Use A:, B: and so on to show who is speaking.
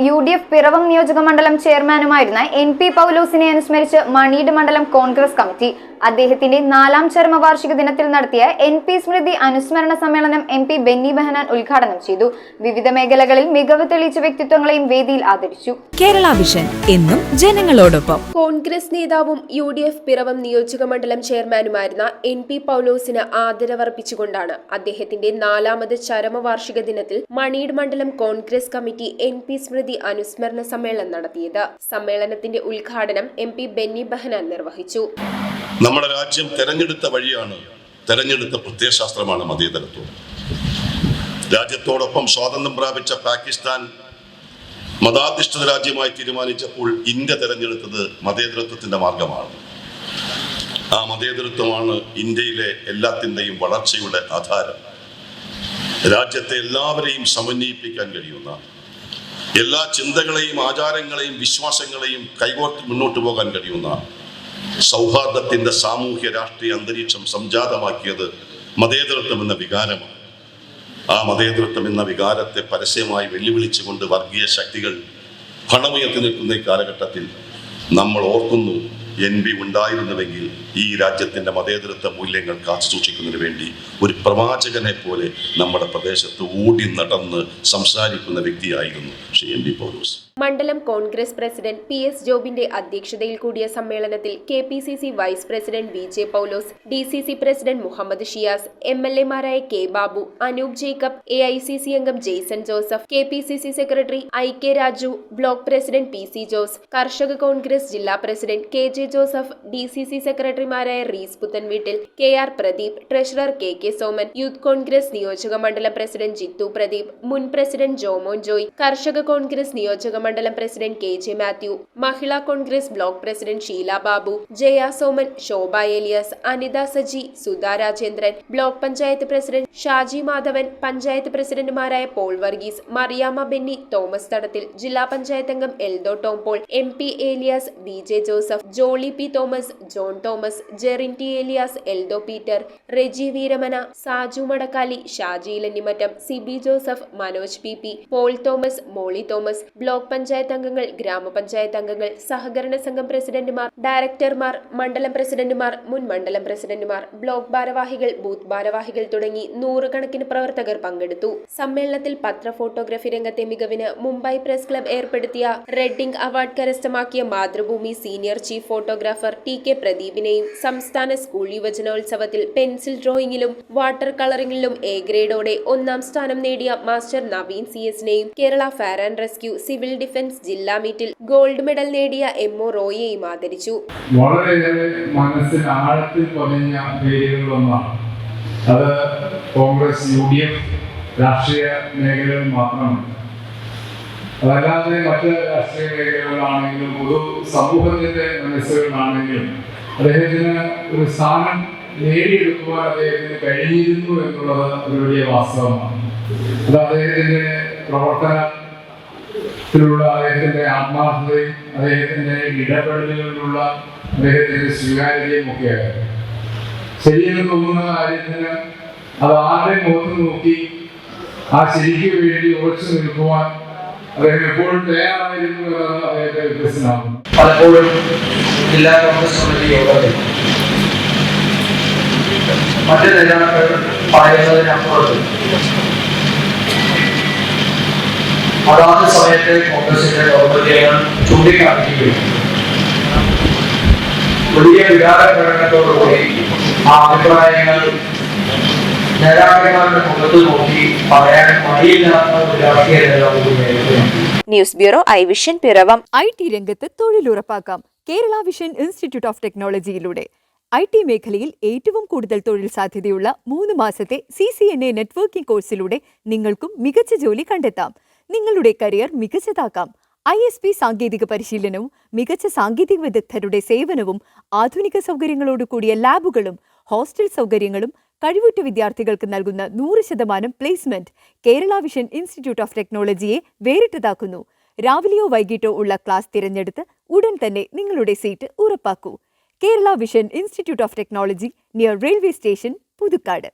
A: UDF Piravom നിയോജക മണ്ഡലം ചെയർമാനുമായിരുന്ന NP പൗലോസിനെ അനുസ്മരിച്ച് മണീട് മണ്ഡലം കോൺഗ്രസ് കമ്മിറ്റി അദ്ദേഹത്തിന്റെ 4ാം ചരമവാർഷിക ദിനത്തിൽ നടത്തിയ NP സ്മൃതി അനുസ്മരണ സമ്മേളനം MP ബെന്നി ബെഹനാൻ ഉദ്ഘാടനം ചെയ്തു. വിവിധ മേഖലകളിൽ മികവ് തെളിയിച്ച വ്യക്തിത്വങ്ങളെയും വേദിയിൽ ആദരിച്ചു.
B: കേരള വിഷൻ എന്നും ജനങ്ങളോടൊപ്പം.
C: കോൺഗ്രസ് നേതാവും UDF പിറവം നിയോജക മണ്ഡലം ചെയർമാനുമായിരുന്ന NP പൗലോസിന് ആദരവർപ്പിച്ചുകൊണ്ടാണ് അദ്ദേഹത്തിന്റെ 4ാമത് ചരമവാർഷിക ദിനത്തിൽ മണീട് മണ്ഡലം കോൺഗ്രസ് കമ്മിറ്റി NP സ്മൃതി അനുസ്മരണ സമ്മേളനം നടത്തിയത്. സമ്മേളനത്തിന്റെ ഉദ്ഘാടനം MP ബെന്നി ബെഹനാൻ നിർവഹിച്ചു.
D: നമ്മുടെ രാജ്യം തെരഞ്ഞെടുത്ത വഴിയാണ്, തെരഞ്ഞെടുത്ത പ്രത്യയശാസ്ത്രമാണ് മതേതരത്വം. രാജ്യത്തോടൊപ്പം സ്വാതന്ത്ര്യം പ്രാപിച്ച പാകിസ്ഥാൻ മതാധിഷ്ഠിത രാജ്യമായി തീരുമാനിച്ചപ്പോൾ ഇന്ത്യ തെരഞ്ഞെടുത്തത് മതേതരത്വത്തിന്റെ മാർഗമാണ്. ആ മതേതരത്വമാണ് ഇന്ത്യയിലെ എല്ലാത്തിൻ്റെയും വളർച്ചയുടെ ആധാരം. രാജ്യത്തെ എല്ലാവരെയും സമന്വയിപ്പിക്കാൻ കഴിയുന്ന, എല്ലാ ചിന്തകളെയും ആചാരങ്ങളെയും വിശ്വാസങ്ങളെയും കൈകോർത്ത് മുന്നോട്ട് പോകാൻ കഴിയുന്ന സൗഹാർദ്ദത്തിന്റെ സാമൂഹ്യ രാഷ്ട്രീയ അന്തരീക്ഷം സംജാതമാക്കിയത് മതേതരത്വം എന്ന വികാരമാണ്. ആ മതേതരത്വം എന്ന വികാരത്തെ പരസ്യമായി വെല്ലുവിളിച്ചുകൊണ്ട് വർഗീയ ശക്തികൾ പണമുയർത്തി നിൽക്കുന്ന ഈ കാലഘട്ടത്തിൽ നമ്മൾ ഓർക്കുന്നു, NP ഉണ്ടായിരുന്നുവെങ്കിൽ ഈ രാജ്യത്തിന്റെ മതേതരത്വ മൂല്യങ്ങൾ കാത്തു സൂക്ഷിക്കുന്നതിന് വേണ്ടി ഒരു പ്രവാചകനെ പോലെ നമ്മുടെ പ്രദേശത്ത് ഓടി നടന്ന് സംസാരിക്കുന്ന വ്യക്തിയായിരുന്നു ശ്രീ NP പൗലോസ്.
C: മണ്ഡലം കോൺഗ്രസ് പ്രസിഡന്റ് PS ജോബിന്റെ അധ്യക്ഷതയിൽ കൂടിയ സമ്മേളനത്തിൽ KPCC vice president VJ Paulose, DCC president Muhammad Shiyas, MLA മാരായ K ബാബു, അനൂപ് ജേക്കബ്, AICC അംഗം Jaison Joseph, KPCC secretary IK Raju, block president PC Jose, കർഷക കോൺഗ്രസ് ജില്ലാ പ്രസിഡന്റ് KJ ജോസഫ്, DCC സെക്രട്ടറിമാരായ റീസ് പുത്തൻവീട്ടിൽ, KR Pradeep, treasurer KK Soman, youth Congress നിയോജക മണ്ഡലം പ്രസിഡന്റ് ജിത്തു പ്രദീപ്, മുൻ പ്രസിഡന്റ് ജോമോൻ ജോയ്, കർഷക കോൺഗ്രസ് നിയോജക മണ്ഡലം president KJ Mathew, Mahila Congress block president Sheela Babu, Jaya Soman, Shobha Elias, Anitha Saji, Sudha Rajendran, block panchayat president Shaji Madhavan, panchayat പ്രസിഡന്റുമാരായ പോൾ വർഗീസ്, മറിയാമ്മ ബെന്നി, തോമസ് തടത്തിൽ, ജില്ലാ പഞ്ചായത്ത് അംഗം Eldho Tompaul, MP Elias, DJ Joseph, Jolly P Thomas, John Thomas, Jerin T Elias, Eldho Peter, Reji Veeramana, Saju Madakkali, Shaji Lannimattom, Siby Joseph, Manoj PP, Paul Thomas, Molly Thomas, block panchayat അംഗങ്ങൾ, ഗ്രാമപഞ്ചായത്ത് അംഗങ്ങൾ, സഹകരണ സംഘം പ്രസിഡന്റുമാർ, ഡയറക്ടർമാർ, മണ്ഡലം പ്രസിഡന്റുമാർ, മുൻ മണ്ഡലം പ്രസിഡന്റുമാർ, ബ്ലോക്ക് ഭാരവാഹികൾ, ബൂത്ത് ഭാരവാഹികൾ തുടങ്ങി 100 കണക്കിന് പ്രവർത്തകർ പങ്കെടുത്തു. സമ്മേളനത്തിൽ പത്ര ഫോട്ടോഗ്രാഫി രംഗത്തെ മികവിന് മുംബൈ പ്രസ് ക്ലബ് ഏർപ്പെടുത്തിയ റെഡിംഗ് അവാർഡ് കരസ്ഥമാക്കിയ Mathrubhumi senior chief photographer TK പ്രദീപിനെയും, സംസ്ഥാന സ്കൂൾ യുവജനോത്സവത്തിൽ പെൻസിൽ ഡ്രോയിങ്ങിലും വാട്ടർ കളറിംഗിലും A ഗ്രേഡോടെ 1ാം സ്ഥാനം നേടിയ മാസ്റ്റർ നവീൻ CS-നെയും, Kerala fire and rescue civil defence ജില്ലാ മീറ്റിൽ ഗോൾഡ് മെഡൽ നേടിയ MO റോയിയെയും ആദരിച്ചു.
E: വളരെയേറെ മനസ്സിൽ ആഴത്തിൽ പതിഞ്ഞ പേരുകളൊന്നാണ്. അത് കോൺഗ്രസ് UDF രാഷ്ട്രീയ മേഖലകൾ മാത്രമല്ല, അതല്ലാതെ മറ്റ് രാഷ്ട്രീയ മേഖലകളാണെങ്കിലും പൊതു സമൂഹത്തിന്റെ മനസ്സുകളാണെങ്കിലും അദ്ദേഹത്തിന് ഒരു സ്ഥാനം നേടിയെടുക്കുവാൻ അദ്ദേഹത്തിന് കഴിഞ്ഞിരുന്നു എന്നുള്ളത് ഒരു വലിയ വാസ്തവമാണ്. അത് അദ്ദേഹത്തിന്റെ പ്രവർത്തനത്തിലുള്ള അദ്ദേഹത്തിന്റെ ആത്മാർത്ഥതയും അദ്ദേഹത്തിന്റെ ഇടപെടലുകളിലുള്ള അദ്ദേഹത്തിന്റെ സ്വീകാര്യതയും ഒക്കെയാണ്. ശരിയെന്ന് തോന്നുന്ന കാര്യത്തിന് അത് ആരെ മുഖത്ത് നോക്കി ആ ശരിക്ക് വേണ്ടി ഉറച്ചു നിൽക്കുവാൻ അദ്ദേഹം എപ്പോഴും തയ്യാറായിരുന്നു എന്നാണ് അദ്ദേഹത്തെ വ്യത്യസ്തനാകുന്നത്.
F: പലപ്പോഴും ജില്ലാ കോൺഗ്രസ് കമ്മിറ്റി യോഗത്തിൽ മറ്റ് നേതാക്കൾ പറയുന്നതിനപ്പുറത്ത് അതാത് സമയത്തെ കോൺഗ്രസിന്റെ ദൗർബല്യങ്ങൾ ചൂണ്ടിക്കാണിക്കുകയും വലിയ വികാര പ്രകടനത്തോടുകൂടി ആ അഭിപ്രായങ്ങൾ നേതാക്കന്മാരുടെ മുഖത്ത് നോക്കി പറയാൻ മടിയില്ലാത്ത ഒരു രാഷ്ട്രീയ നേതാവ്.
B: News bureau iVision Piravom. IT രംഗത്ത് തൊഴിലുറപ്പാക്കാം കേരള വിഷൻ ഇൻസ്റ്റിറ്റ്യൂട്ട് ഓഫ് ടെക്നോളജിയിലൂടെ. IT മേഖലയിൽ ഏറ്റവും കൂടുതൽ തൊഴിൽ സാധ്യതയുള്ള 3 മാസത്തെ CCNA നെറ്റ്വർക്കിംഗ് കോഴ്സിലൂടെ നിങ്ങൾക്കും മികച്ച ജോലി കണ്ടെത്താം. നിങ്ങളുടെ കരിയർ മികച്ചതാക്കാം. ISP സാങ്കേതിക പരിശീലനവും മികച്ച സാങ്കേതിക വിദഗ്ധരുടെ സേവനവും ആധുനിക സൗകര്യങ്ങളോടുകൂടിയ ലാബുകളും ഹോസ്റ്റൽ സൗകര്യങ്ങളും കഴിവുറ്റ വിദ്യാർത്ഥികൾക്ക് നൽകുന്ന 100% placement Kerala vision institute of ടെക്നോളജിയെ വേറിട്ടതാക്കുന്നു. രാവിലെയോ വൈകിട്ടോ ഉള്ള ക്ലാസ് തിരഞ്ഞെടുത്ത് ഉടൻ തന്നെ നിങ്ങളുടെ സീറ്റ് ഉറപ്പാക്കൂ. Kerala vision institute of technology, near railway station, Puthukkad.